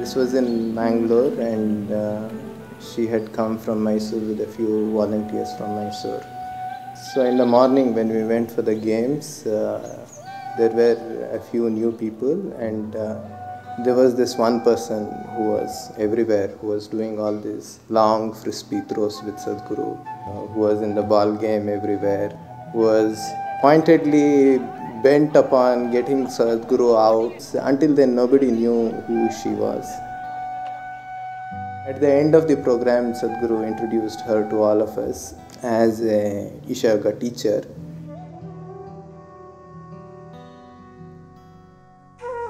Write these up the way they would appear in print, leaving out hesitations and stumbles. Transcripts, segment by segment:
This was in Mangalore, and she had come from Mysore with a few volunteers from Mysore. So in the morning when we went for the games, there were a few new people, and there was this one person who was everywhere, who was doing all these long frisbee throws with Sadhguru, who was in the ball game everywhere, who was pointedly bent upon getting Sadhguru out. Until then nobody knew who she was. At the end of the program, Sadhguru introduced her to all of us as a Isha Yoga teacher.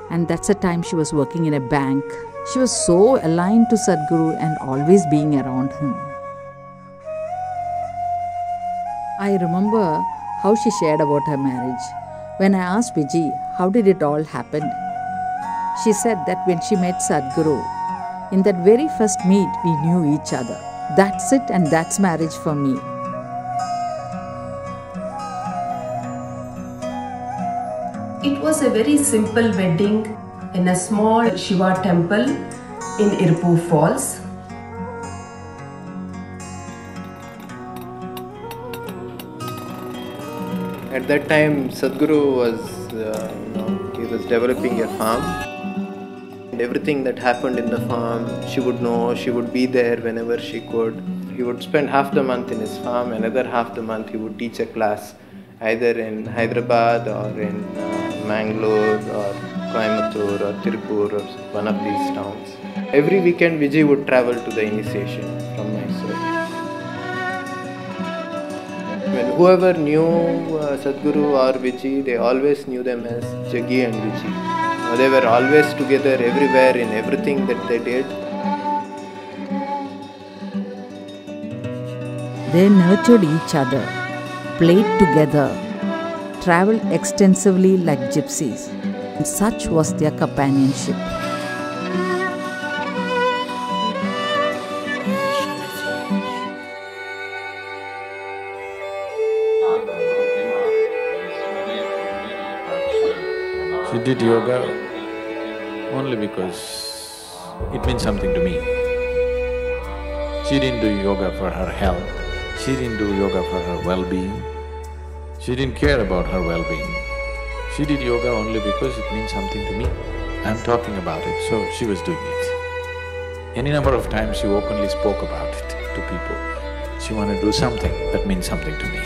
And that's the time she was working in a bank. She was so aligned to Sadhguru and always being around him. I remember how she shared about her marriage. When I asked Vijji, how did it all happen? She said that when she met Sadhguru, in that very first meet, we knew each other. That's it, and that's marriage for me. It was a very simple wedding in a small Shiva temple in Irpur Falls. At that time, Sadhguru was, he was developing a farm. And everything that happened in the farm, she would know, she would be there whenever she could. He would spend half the month in his farm, another half the month he would teach a class, either in Hyderabad or in Mangalore or Coimbatore or Tirupur or one of these towns. Every weekend Vijji would travel to the initiation from Mysore. When whoever knew Sadhguru or Vijji, they always knew them as Jaggi and Vijji. They were always together everywhere in everything that they did. They nurtured each other, played together, traveled extensively like gypsies. And such was their companionship. She did yoga only because it meant something to me. She didn't do yoga for her health, she didn't do yoga for her well-being, she didn't care about her well-being. She did yoga only because it means something to me. I'm talking about it, so she was doing it. Any number of times she openly spoke about it to people. She wanted to do something that means something to me.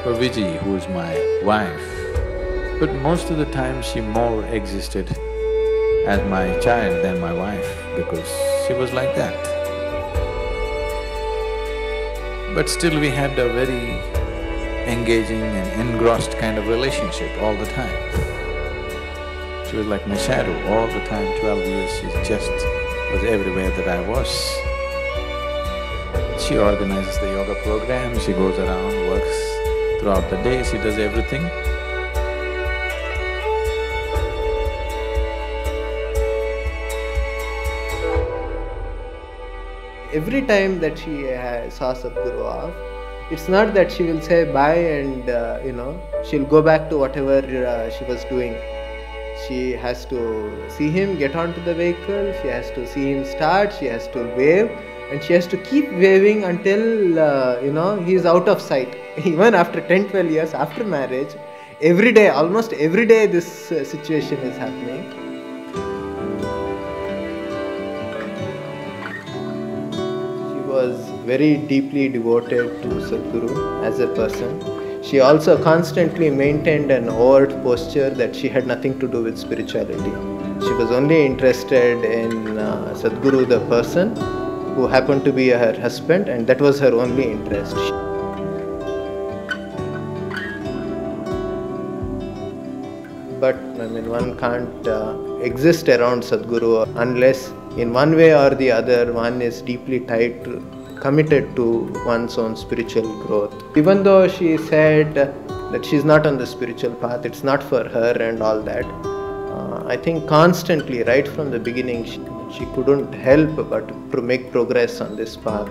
For Vijji, who is my wife, but most of the time she more existed as my child than my wife because she was like that. But still we had a very engaging and engrossed kind of relationship all the time. She was like my shadow all the time, 12 years, she just was everywhere that I was. She organizes the yoga program, she goes around, works throughout the day, she does everything. Every time that she saw Sadhguru off, it's not that she will say bye and she'll go back to whatever she was doing. She has to see him get onto the vehicle, she has to see him start, she has to wave, and she has to keep waving until he's out of sight. Even after 10-12 years after marriage, every day, almost every day this situation is happening. Was very deeply devoted to Sadhguru as a person. She also constantly maintained an overt posture that she had nothing to do with spirituality. She was only interested in Sadhguru the person, who happened to be her husband, and that was her only interest. But one can't exist around Sadhguru unless in one way or the other one is deeply committed to one's own spiritual growth. Even though she said that she's not on the spiritual path, it's not for her and all that, I think constantly, right from the beginning, she couldn't help but to make progress on this path.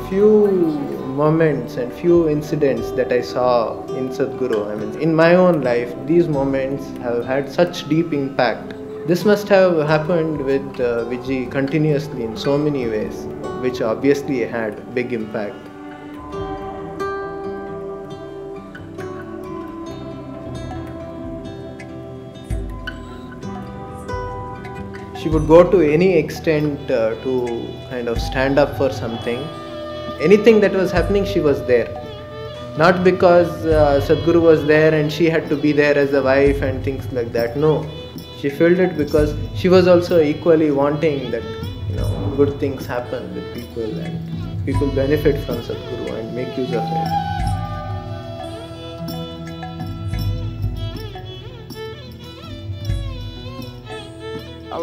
Few moments and few incidents that I saw in Sadhguru. I mean, in my own life, these moments have had such deep impact. This must have happened with Vijji continuously in so many ways, which obviously had big impact. She would go to any extent to kind of stand up for something. Anything that was happening, she was there. Not because Sadhguru was there and she had to be there as a wife and things like that. No, she felt it because she was also equally wanting that good things happen with people and people benefit from Sadhguru and make use of it.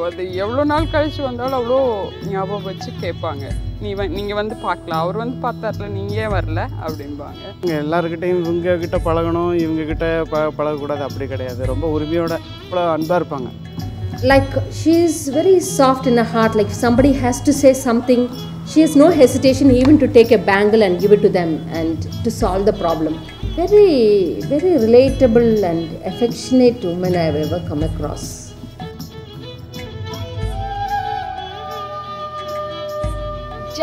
அது எவ்வளோ நாள் கழிச்சு வந்தாலும் அவ்வளோ ஞாபகம் வச்சு கேட்பாங்க. நீங்கள் வந்து பார்க்கலாம், அவர் வந்து பார்த்தார்ல, நீங்கள் ஏன் வரல அப்படிம்பாங்க. எல்லாருக்கிட்டையும் இவங்கக்கிட்ட பழகணும், இவங்கக்கிட்ட பழகக்கூடாது அப்படி கிடையாது. ரொம்ப உரிமையோட அவ்வளோ அன்பாக இருப்பாங்க. Like she is very soft in her heart. Like if somebody has to say something, she has no hesitation even to take a bangle and give it to them and to solve the problem. Very, very relatable and affectionate woman I have ever come across.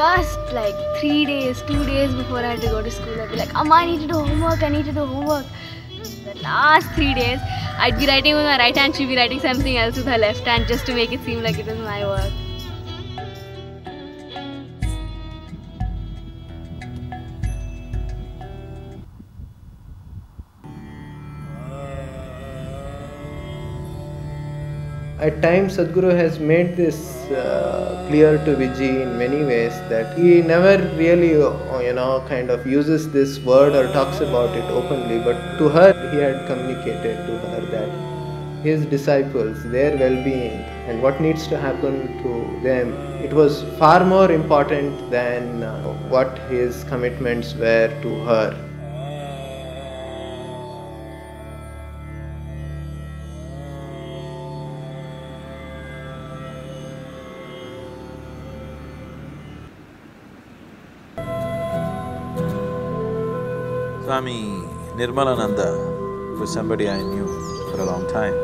Just like 3 days, 2 days before I had to go to school, I'd be like, Amma, I need to do homework, I need to do homework. The last 3 days, I'd be writing with my right hand, she'd be writing something else with her left hand just to make it seem like it was my work. At times, Sadhguru has made this clear to Vijji in many ways that he never really, kind of uses this word or talks about it openly, but to her, he had communicated to her that his disciples, their well-being and what needs to happen to them, it was far more important than what his commitments were to her. Swami Nirmalananda was somebody I knew for a long time.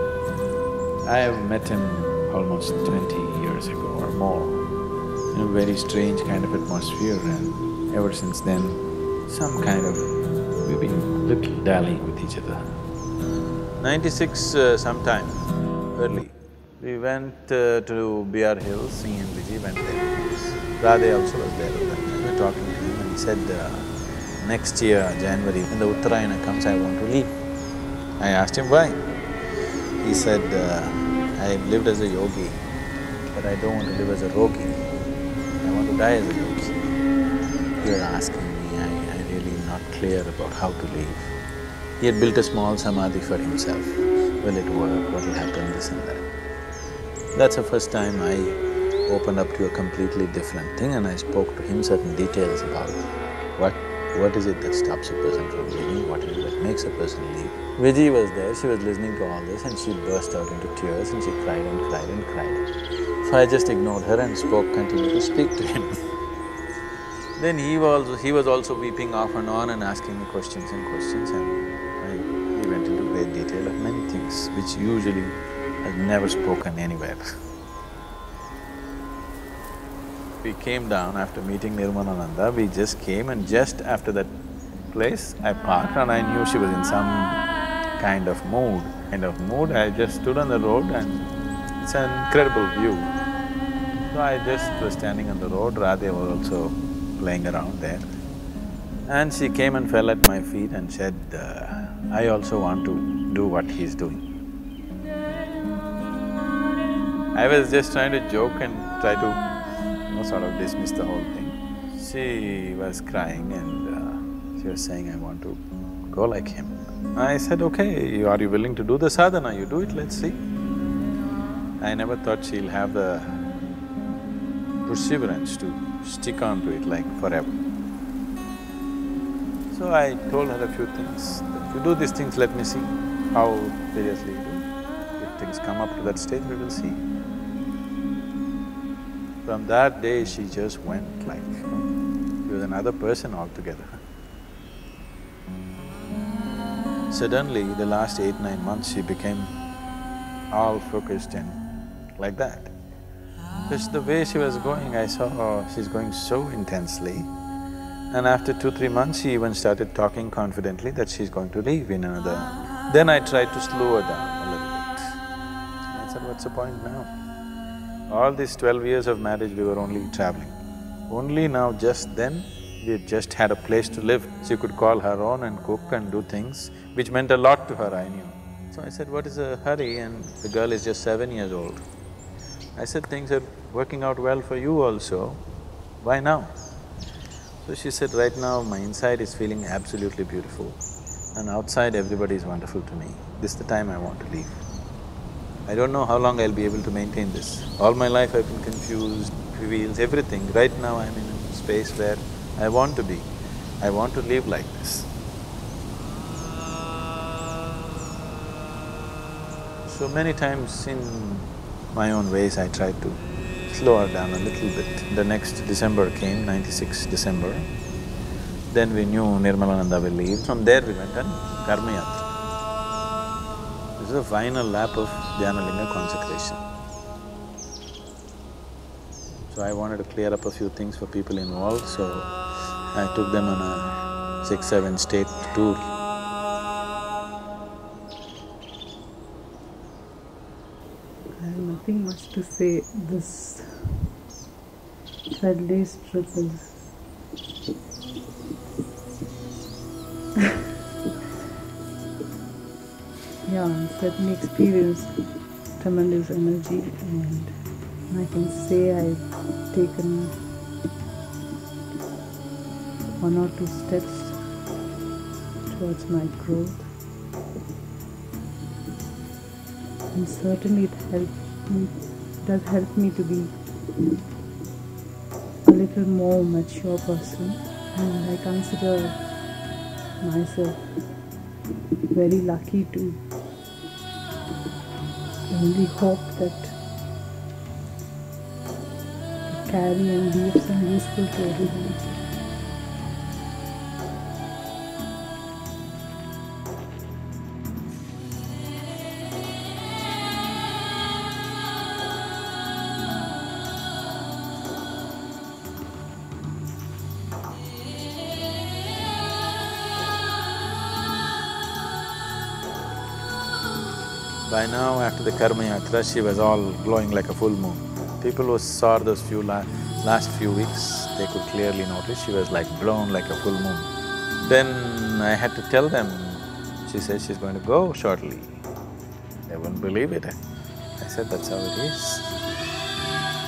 I have met him almost 20 years ago or more in a very strange kind of atmosphere, and ever since then, we've been little dallying with each other. 96 sometime early, we went to BR Hills, me and Vijji went there. Radhe also was there with us. We were talking to him and he said, next year, January, when the Uttarayana comes, I want to leave. I asked him why. He said, I lived as a yogi, but I don't want to live as a rogi. I want to die as a yogi. You're asking me, I really am not clear about how to live. He had built a small samadhi for himself. Will it work? What will happen? This and that. That's the first time I opened up to a completely different thing, and I spoke to him certain details about what is it that stops a person from living, what is it that makes a person live. Vijji was there, she was listening to all this and she burst out into tears and she cried and cried and cried. So I just ignored her and continued to speak to him. Then he was also weeping off and on and asking me questions and we went into great detail of many things which usually I've never spoken anywhere. We came down after meeting Nirmalananda, we just came, and just after that place I parked and I knew she was in some kind of mood. I just stood on the road and it's an incredible view. So I just was standing on the road, Radhe was also playing around there. And she came and fell at my feet and said, I also want to do what he's doing. I was just trying to joke and try to sort of dismiss the whole thing. She was crying and she was saying, I want to go like him. I said, okay, are you willing to do the sadhana? You do it, let's see. I never thought she'll have the perseverance to stick on to it like forever. So I told her a few things. If you do these things, let me see how seriously you do. If things come up to that stage, we will see. From that day, she just went like, she was another person altogether. Suddenly, the last 8-9 months, she became all focused and like that. Because the way she was going, I saw she's going so intensely. And after 2-3 months, she even started talking confidently that she's going to leave in another… Then I tried to slow her down a little bit. I said, what's the point now? All these 12 years of marriage, we were only traveling. Only now, just then, we just had a place to live. She could call her own and cook and do things, which meant a lot to her, I knew. So I said, what is the hurry? And the girl is just 7 years old. I said, things are working out well for you also, why now? So she said, right now my inside is feeling absolutely beautiful and outside everybody is wonderful to me. This is the time I want to leave. I don't know how long I'll be able to maintain this. All my life I've been confused, feels everything. Right now I'm in a space where I want to be. I want to live like this. So many times in my own ways I tried to slow her down a little bit. The next December came, 96 December. Then we knew Nirmalananda will leave. From there we went on Karma Yatra. This is the final lap of Dhyanalinga consecration. So I wanted to clear up a few things for people involved, so I took them on a 6-7 state tour. I have nothing much to say. This 12 days trip is yeah, I certainly experienced tremendous energy, and I can say I've taken 1 or 2 steps towards my growth. And certainly it does help me to be a little more mature person, and I consider myself very lucky to only hope that to carry and be of some useful to everyone. By now, after the Karma Yatra, she was all glowing like a full moon. People who saw those last few weeks, they could clearly notice she was like blown like a full moon. Then I had to tell them, she said she's going to go shortly. They wouldn't believe it. I said, that's how it is.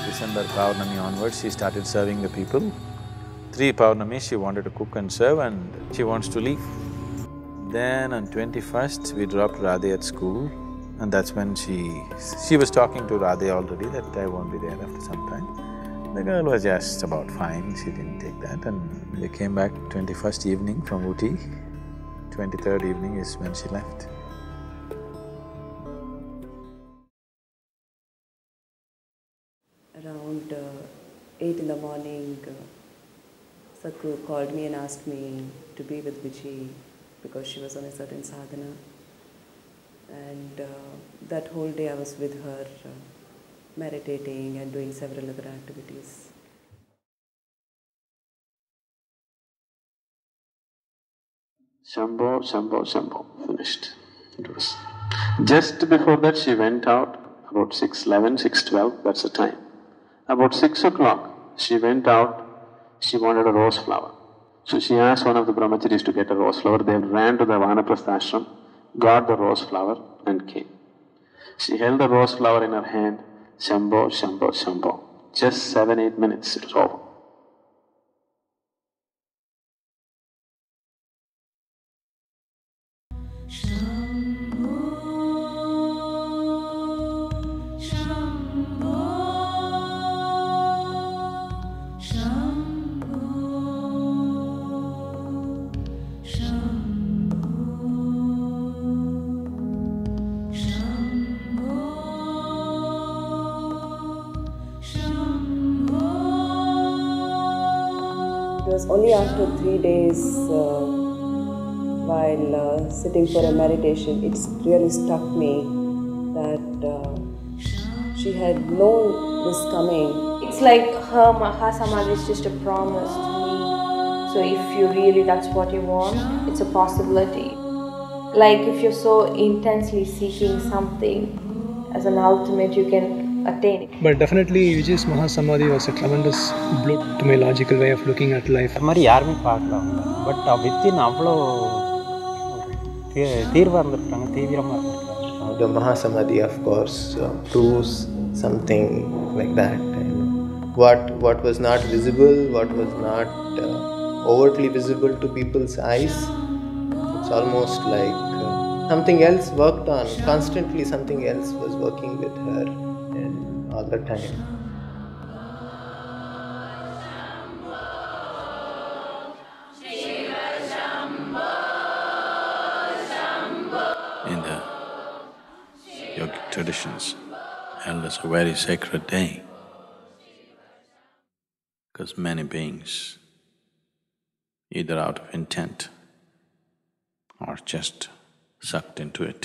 December Paurnami onwards, she started serving the people. 3 Paurnami, she wanted to cook and serve and she wants to leave. Then on 21st, we dropped Radhe at school. And that's when she was talking to Radhe already that I won't be there after some time. The girl was just about fine, she didn't take that, and we came back 21st evening from Ooty. 23rd evening is when she left. Around 8 in the morning, Sadhguru called me and asked me to be with Vijji because she was on a certain sadhana. And that whole day I was with her, meditating and doing several other activities. Shambho, Shambho, Shambho, finished. It was… Just before that she went out, about 6:11, 6:12, that's the time. About 6 o'clock, she went out, she wanted a rose flower. So she asked one of the brahmacharis to get a rose flower. They ran to the Vanaprastha ashram, got the rose flower and came. She held the rose flower in her hand, Shambho, Shambho, Shambho. Just 7-8 minutes, it was over. was only after 3 days while sitting for a meditation, it really struck me that she had known this coming. It's like her Mahasamadhi is just a promise to me. So if you really, that's what you want, it's a possibility. Like if you're so intensely seeking something as an ultimate, you can attain it. But definitely Viji's Mahasamadhi was a tremendous blow to my logical way of looking at life. அது மாதிரி யாருமே பார்க்கலாம். But within அவ்வளோ தீர்வாக இருந்திருக்காங்க, தீவிரமாக இருந்திருக்காங்க. The Mahasamadhi, of course, proves something like that. What was not visible, what was not overtly visible to people's eyes, it's almost like something else worked on. Constantly something else was working with her all the time. In the yogic traditions, held as a very sacred day, because many beings, either out of intent or just sucked into it,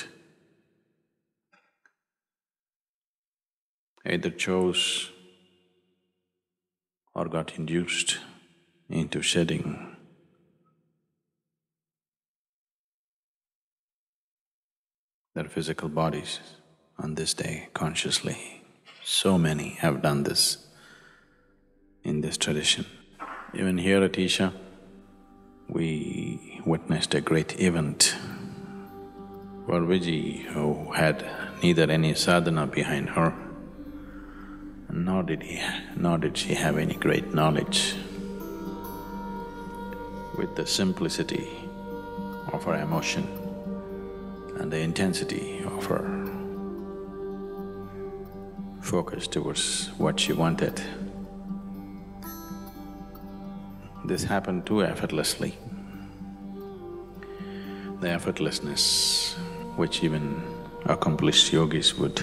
either chose or got induced into shedding their physical bodies on this day consciously. So many have done this in this tradition. Even here at Isha, we witnessed a great event for Vijji, who had neither any sadhana behind her, nor did she have any great knowledge. With the simplicity of her emotion and the intensity of her focus towards what she wanted, this happened too effortlessly. The effortlessness which even accomplished yogis would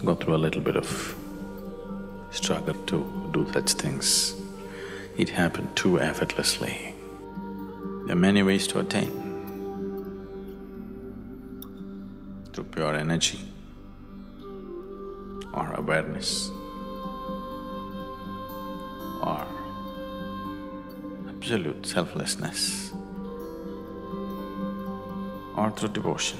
go through a little bit of struggle to do such things. It happened too effortlessly. There are many ways to attain. Through pure energy or awareness or absolute selflessness or through devotion.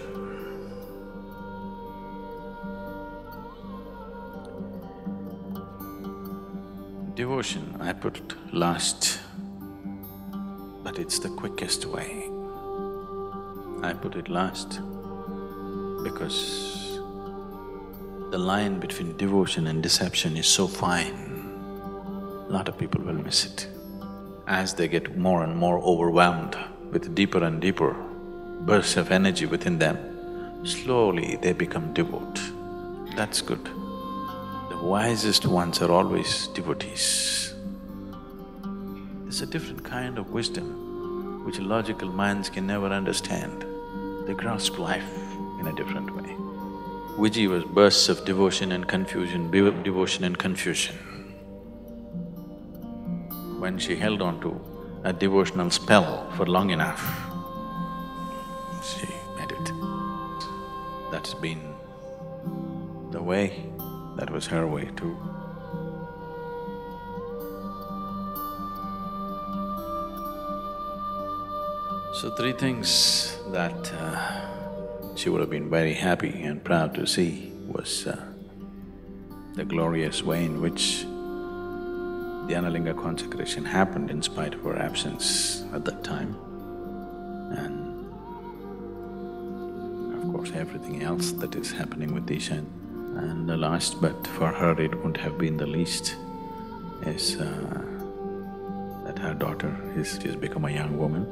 Devotion I put last, but it's the quickest way. I put it last because the line between devotion and deception is so fine, a lot of people will miss it. As they get more and more overwhelmed with deeper and deeper bursts of energy within them, slowly they become devout. That's good. The wisest ones are always devotees. It's a different kind of wisdom which logical minds can never understand. They grasp life in a different way. Vijji was bursts of devotion and confusion, devotion and confusion. When she held on to a devotional spell for long enough, she made it. That's been the way, that was her way too. So 3 things that she would have been very happy and proud to see was the glorious way in which Dhyanalinga consecration happened in spite of her absence at that time, and of course everything else that is happening with Isha. And the last, but for her it wouldn't have been the least, is that her daughter she's become a young woman.